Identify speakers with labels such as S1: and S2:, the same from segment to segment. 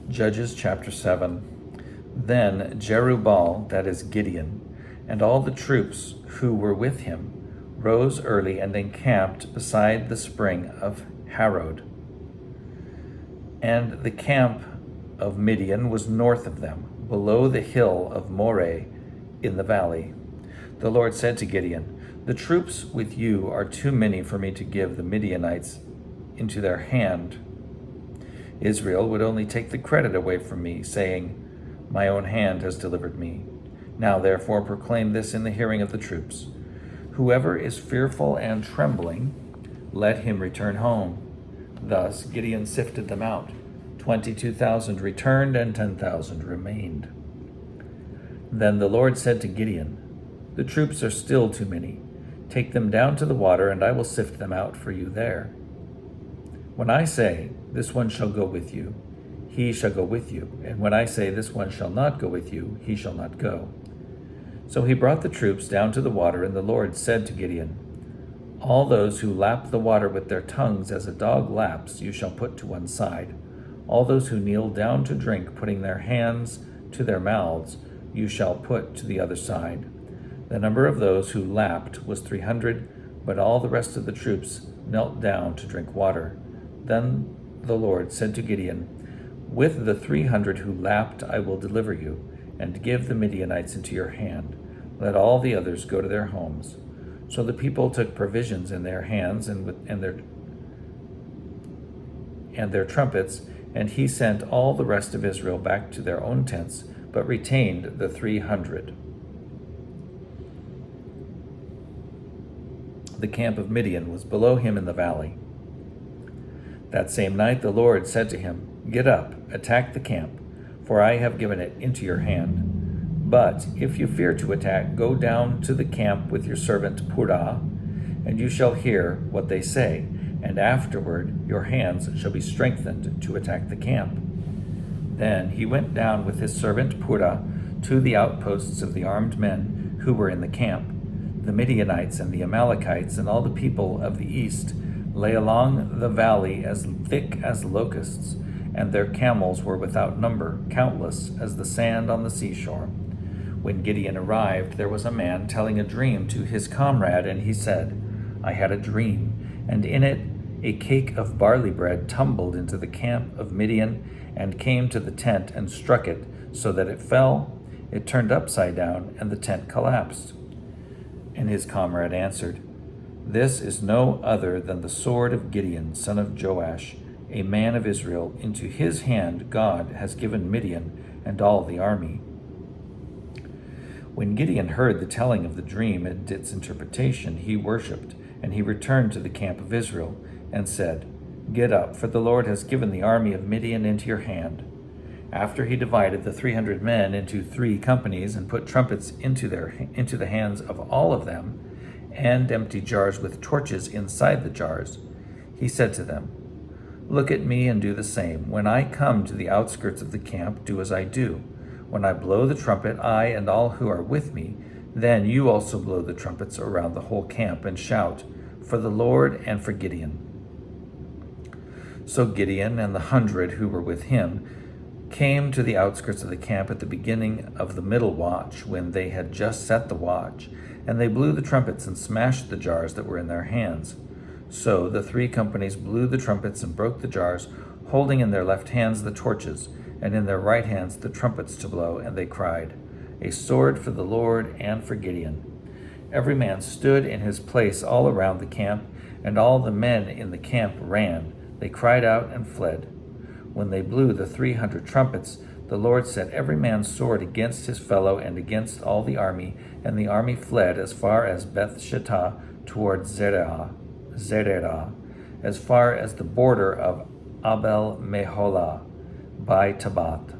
S1: Judges chapter 7. Then Jerubbaal, that is Gideon, and all the troops who were with him, rose early and encamped beside the spring of Harod. And the camp of Midian was north of them, below the hill of Moreh in the valley. The Lord said to Gideon, "The troops with you are too many for me to give the Midianites into their hand." Israel would only take the credit away from me, saying, "My own hand has delivered me." Now therefore proclaim this in the hearing of the troops: "Whoever is fearful and trembling, let him return home." Thus Gideon sifted them out. 22,000 returned and 10,000 remained. Then the Lord said to Gideon, "The troops are still too many. Take them down to the water, and I will sift them out for you there. When I say, 'This one shall go with you,' he shall go with you. And when I say, 'This one shall not go with you,' he shall not go." So he brought the troops down to the water, and the Lord said to Gideon, "All those who lap the water with their tongues as a dog laps, you shall put to one side. All those who kneel down to drink, putting their hands to their mouths, you shall put to the other side." The number of those who lapped was 300, but all the rest of the troops knelt down to drink water. Then the Lord said to Gideon, "With the 300 who lapped I will deliver you, and give the Midianites into your hand. Let all the others go to their homes." So the people took provisions in their hands and their trumpets, and he sent all the rest of Israel back to their own tents, but retained the 300. The camp of Midian was below him in the valley. That same night the Lord said to him, "Get up, attack the camp, for I have given it into your hand. But if you fear to attack, go down to the camp with your servant Purah, and you shall hear what they say, and afterward your hands shall be strengthened to attack the camp." Then he went down with his servant Purah to the outposts of the armed men who were in the camp. The Midianites and the Amalekites and all the people of the east lay along the valley as thick as locusts, and their camels were without number, countless as the sand on the seashore. When Gideon arrived, there was a man telling a dream to his comrade, and he said, "I had a dream, and in it a cake of barley bread tumbled into the camp of Midian and came to the tent and struck it so that it fell. It turned upside down, and the tent collapsed." And his comrade answered, "This is no other than the sword of Gideon, son of Joash, a man of Israel. Into his hand God has given Midian and all the army." When Gideon heard the telling of the dream and its interpretation, he worshipped, and he returned to the camp of Israel and said, "Get up, for the Lord has given the army of Midian into your hand." After he divided the 300 men into 3 companies and put trumpets into the hands of all of them, and empty jars with torches inside the jars, he said to them, "Look at me and do the same. When I come to the outskirts of the camp, do as I do. When I blow the trumpet, I and all who are with me, then you also blow the trumpets around the whole camp and shout, 'For the Lord and for Gideon.'" So Gideon and the 100 who were with him came to the outskirts of the camp at the beginning of the middle watch, when they had just set the watch, and they blew the trumpets and smashed the jars that were in their hands. So the 3 companies blew the trumpets and broke the jars, holding in their left hands the torches, and in their right hands the trumpets to blow, and they cried, "A sword for the Lord and for Gideon." Every man stood in his place all around the camp, and all the men in the camp ran. They cried out and fled. When they blew the 300 trumpets, the Lord set every man's sword against his fellow and against all the army, and the army fled as far as Beth-Shittah toward Zererah, as far as the border of Abel-Meholah by Tabath.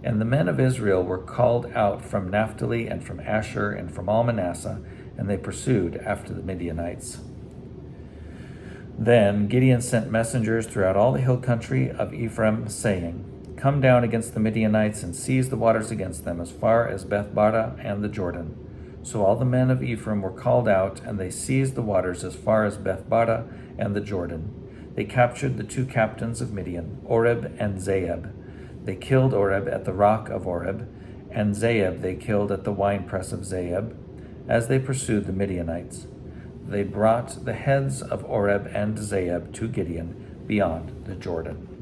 S1: And the men of Israel were called out from Naphtali and from Asher and from all Manasseh, and they pursued after the Midianites. Then Gideon sent messengers throughout all the hill country of Ephraim, saying, "Come down against the Midianites and seize the waters against them as far as Beth-Barah and the Jordan." So all the men of Ephraim were called out, and they seized the waters as far as Beth-Barah and the Jordan. They captured the 2 captains of Midian, Oreb and Zeeb. They killed Oreb at the rock of Oreb, and Zeeb they killed at the winepress of Zeeb, as they pursued the Midianites. They brought the heads of Oreb and Zeeb to Gideon beyond the Jordan.